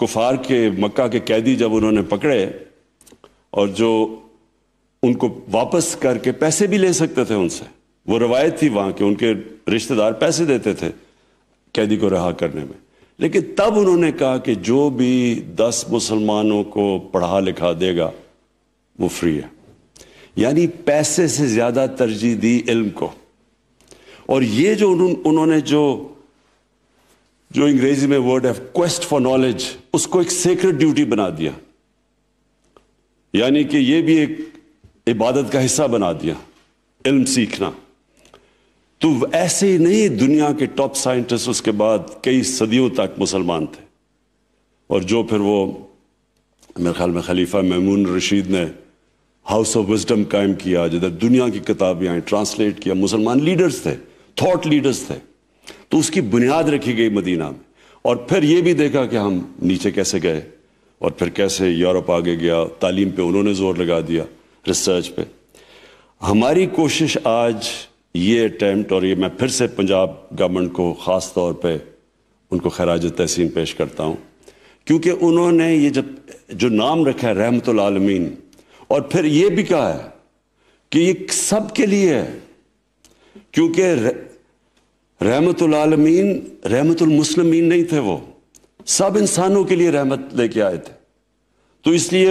کفار کے مکہ کے قیدی جب انہوں نے پکڑے اور جو ان کو واپس کر کے پیسے بھی لے سکتے تھے ان سے، وہ روایت تھی وہاں کہ ان کے رشتہ دار پیسے دیتے تھے قیدی کو رہا کرنے میں، لیکن تب انہوں نے کہا کہ جو بھی 10 مسلمانوں کو پڑھا لکھا دے گا وہ فری ہے. یعنی پیسے سے زیادہ ترجیح دی علم کو. اور یہ جو انہوں نے جو انگریزی میں ورڈ ہے کویسٹ فار نالج، اس کو ایک سیکرڈ ڈیوٹی بنا دیا، یعنی کہ یہ بھی ایک عبادت کا حصہ بنا دیا علم سیکھنا. تو ایسے ہی نہیں، دنیا کے ٹاپ سائنٹسٹ اس کے بعد کئی صدیوں تک مسلمان تھے، اور جو پھر وہ میرے خیال میں خلیفہ مامون رشید نے ہاؤس آف وزڈم قائم کیا، جدھر دنیا کی کتابیں آئیں، ٹرانسلیٹ کیا، مسلمان لیڈرز تھے، تھاٹ لیڈرز تھے. تو اس کی بنیاد رکھی گئی مدینہ میں. اور پھر یہ بھی دیکھا کہ ہم نیچے کیسے گئے، اور پھر کیسے یورپ آگے گیا، تعلیم پہ انہوں نے زور لگا دیا، ریسرچ پہ. ہماری کوشش آج یہ اٹیمپٹ، اور یہ میں پھر سے پنجاب گورنمنٹ کو خاص طور پہ ان کو خراج تحسین پیش کرتا ہوں، کیونکہ انہوں نے یہ جو نام رکھا ہے رحمت العالمین، اور پھر یہ بھی کہا ہے کہ یہ سب کے لیے ہے، کیونکہ رحمت العالمین رحمت المسلمین نہیں تھے، وہ سب انسانوں کے لیے رحمت لے کے آئے تھے. تو اس لیے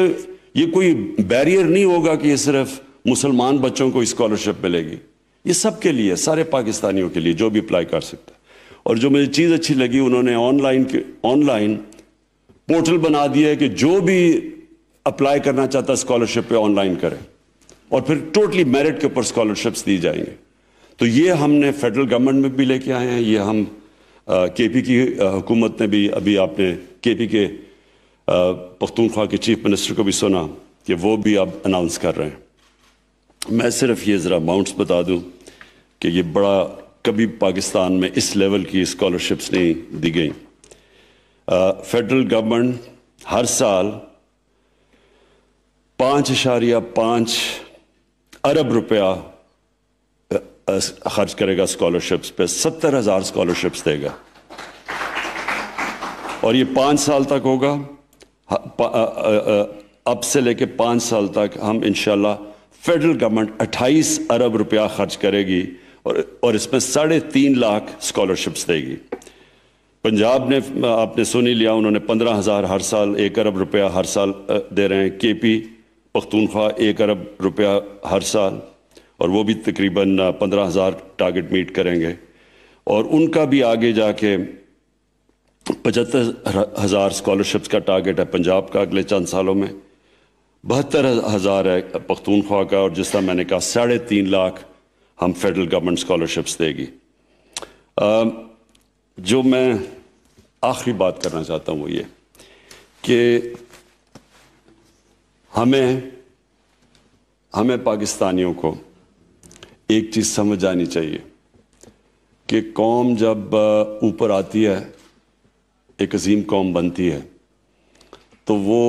یہ کوئی بیریئر نہیں ہوگا کہ یہ صرف مسلمان بچوں کو اسکالرشپ ملے گی، یہ سب کے لیے، سارے پاکستانیوں کے لیے جو بھی اپلائی کر سکتا ہے. اور جو مجھے چیز اچھی لگی، انہوں نے آن لائن پورٹل بنا دیا ہے کہ جو بھی اپلائی کرنا چاہتا اسکالرشپ پہ آن لائن کرے، اور پھر ٹوٹلی میرٹ کے اوپر اسکالرشپس دی جائیں گے. تو یہ ہم نے فیڈرل گورنمنٹ میں بھی لے کے آئے ہیں، یہ ہم کے پی کی حکومت نے بھی، ابھی آپ نے کے پی کے پختونخوا کے چیف منسٹر کو بھی سنا کہ وہ بھی اب اناؤنس کر رہے ہیں. میں صرف یہ ذرا اماؤنٹس بتا دوں کہ یہ بڑا کبھی پاکستان میں اس لیول کی اسکالرشپس نہیں دی گئیں. فیڈرل گورنمنٹ ہر سال 5.5 ارب روپیہ خرچ کرے گا اسکالرشپس پہ، 70,000 اسکالرشپس دے گا، اور یہ 5 سال تک ہوگا. اب سے لے کے 5 سال تک ہم انشاءاللہ فیڈرل گورنمنٹ 28 ارب روپیہ خرچ کرے گی، اور اس میں 3.5 لاکھ اسکالرشپس دے گی. پنجاب نے آپ نے سن ہی لیا، انہوں نے 15,000 ہر سال، 1 ارب روپیہ ہر سال دے رہے ہیں. کے پی پختونخوا 1 ارب روپیہ ہر سال، اور وہ بھی تقریباً 15,000 ٹارگٹ میٹ کریں گے. اور ان کا بھی آگے جا کے 75,000 اسکالرشپس کا ٹارگٹ ہے پنجاب کا اگلے چند سالوں میں، 72,000 ہے پختونخوا کا، اور جس طرح میں نے کہا 3.5 لاکھ ہم فیڈرل گورنمنٹ اسکالرشپس دے گی. جو میں آخری بات کرنا چاہتا ہوں وہ یہ کہ ہمیں پاکستانیوں کو ایک چیز سمجھ آنی چاہیے کہ قوم جب اوپر آتی ہے، ایک عظیم قوم بنتی ہے، تو وہ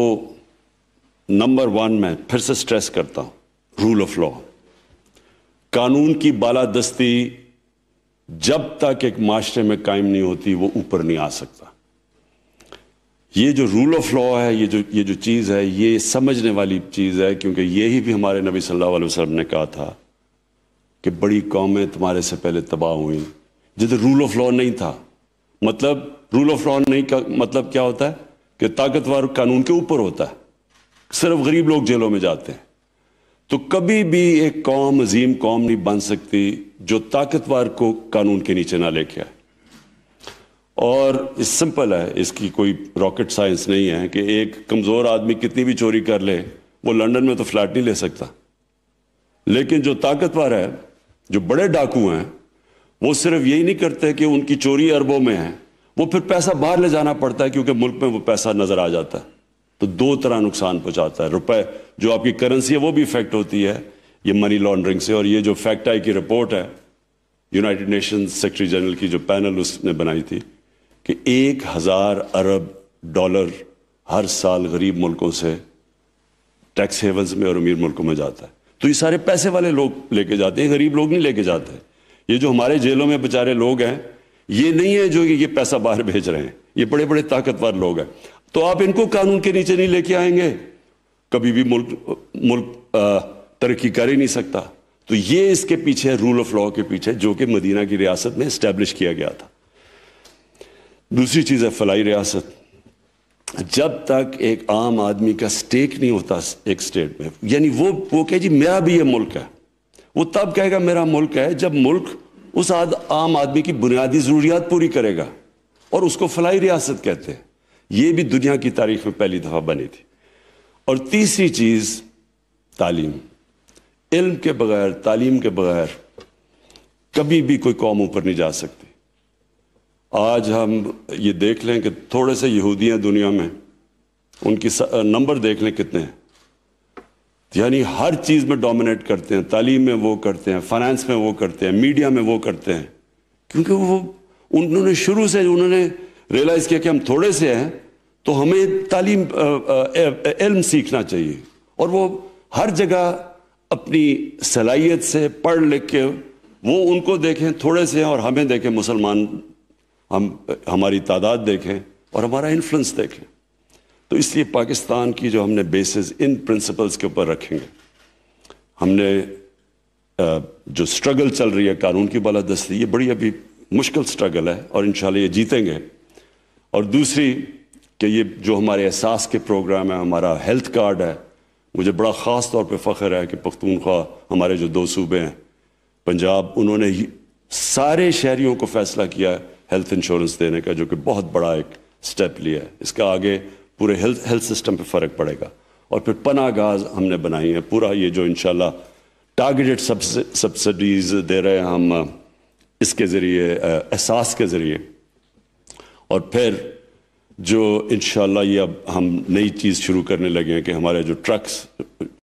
نمبر 1 میں پھر سے سٹریس کرتا ہوں، رول آف لا، قانون کی بالادستی جب تک ایک معاشرے میں قائم نہیں ہوتی وہ اوپر نہیں آ سکتا. یہ جو رول آف لا ہے، یہ جو چیز ہے، یہ سمجھنے والی چیز ہے، کیونکہ یہی بھی ہمارے نبی صلی اللہ علیہ وسلم نے کہا تھا کہ بڑی قومیں تمہارے سے پہلے تباہ ہوئیں جدھر رول آف لا نہیں تھا. مطلب رول آف لا نہیں کا مطلب کیا ہوتا ہے کہ طاقتور قانون کے اوپر ہوتا ہے، صرف غریب لوگ جیلوں میں جاتے ہیں. تو کبھی بھی ایک قوم عظیم قوم نہیں بن سکتی جو طاقتور کو قانون کے نیچے نہ لے کے آئے. اور اس سمپل ہے، اس کی کوئی راکٹ سائنس نہیں ہے کہ ایک کمزور آدمی کتنی بھی چوری کر لے، وہ لندن میں تو فلیٹ نہیں لے سکتا. لیکن جو طاقتور ہے، جو بڑے ڈاکو ہیں، وہ صرف یہی نہیں کرتے کہ ان کی چوری اربوں میں ہے، وہ پھر پیسہ باہر لے جانا پڑتا ہے کیونکہ ملک میں وہ پیسہ نظر آ جاتا ہے. تو 2 طرح نقصان پہنچاتا ہے. روپے جو آپ کی کرنسی ہے وہ بھی افیکٹ ہوتی ہے یہ منی لانڈرنگ سے. اور یہ جو فیکٹ آئی کی رپورٹ ہے یونائٹڈ نیشنز سیکرٹری جنرل کی جو پینل اس نے بنائی تھی کہ 1,000 ارب ڈالر ہر سال غریب ملکوں سے ٹیکس ہیونز میں اور امیر ملکوں میں جاتا ہے. تو یہ سارے پیسے والے لوگ لے کے جاتے ہیں، غریب لوگ نہیں لے کے جاتے. یہ جو ہمارے جیلوں میں بیچارے لوگ ہیں، یہ نہیں ہے جو یہ پیسہ باہر بھیج رہے ہیں، یہ بڑے بڑے طاقتور لوگ ہیں. تو آپ ان کو قانون کے نیچے نہیں لے کے آئیں گے، کبھی بھی ملک ترقی کر ہی نہیں سکتا۔ تو یہ اس کے پیچھے رول آف لا کے پیچھے، جو کہ مدینہ کی ریاست میں اسٹیبلش کیا گیا تھا۔ دوسری چیز ہے فلاحی ریاست۔ جب تک ایک عام آدمی کا سٹیک نہیں ہوتا ایک سٹیٹ میں، یعنی وہ کہے جی میرا بھی یہ ملک ہے، وہ تب کہے گا میرا ملک ہے جب ملک اس عام آدمی کی بنیادی ضروریات پوری کرے گا، اور اس کو فلاحی ریاست کہتے ہیں۔ یہ بھی دنیا کی تاریخ میں پہلی دفعہ بنی تھی۔ اور تیسری چیز تعلیم۔ علم کے بغیر، تعلیم کے بغیر کبھی بھی کوئی قوم اوپر نہیں جا سکتی۔ آج ہم یہ دیکھ لیں کہ تھوڑے سے یہودی ہیں دنیا میں، ان کی نمبر دیکھ لیں کتنے ہیں، یعنی ہر چیز میں ڈومینیٹ کرتے ہیں، تعلیم میں وہ کرتے ہیں، فائنانس میں وہ کرتے ہیں، میڈیا میں وہ کرتے ہیں، کیونکہ انہوں نے شروع سے ریئلائز کیا کہ ہم تھوڑے سے ہیں تو ہمیں تعلیم علم سیکھنا چاہیے، اور وہ ہر جگہ اپنی صلاحیت سے پڑھ لکھ کے وہ ان کو دیکھیں تھوڑے سے ہیں، اور ہمیں دیکھیں مسلمان، ہماری تعداد دیکھیں اور ہمارا انفلوئنس دیکھیں۔ تو اس لیے پاکستان کی جو ہم نے بیسز ان پرنسپلز کے اوپر رکھیں گے، ہم نے جو سٹرگل چل رہی ہے قانون کی بالادستی، یہ بڑی ابھی مشکل سٹرگل ہے، اور انشاءاللہ یہ جیتیں گے۔ اور دوسری کہ یہ جو ہمارے احساس کے پروگرام ہے، ہمارا ہیلتھ کارڈ ہے، مجھے بڑا خاص طور پہ فخر ہے کہ پختونخوا ہمارے جو 2 صوبے ہیں، پنجاب، انہوں نے سارے شہریوں کو فیصلہ کیا ہے ہیلتھ انشورنس دینے کا، جو کہ بہت بڑا ایک سٹیپ لیا ہے۔ اس کا آگے پورے ہیلتھ سسٹم پہ فرق پڑے گا۔ اور پھر پناہ گاہ ہم نے بنائی ہیں، پورا یہ جو انشاءاللہ ٹارگیٹڈ سبسڈیز دے رہے ہیں ہم اس کے ذریعے، احساس کے ذریعے۔ اور پھر جو انشاءاللہ یہ اب ہم نئی چیز شروع کرنے لگے ہیں کہ ہمارے جو ٹرکس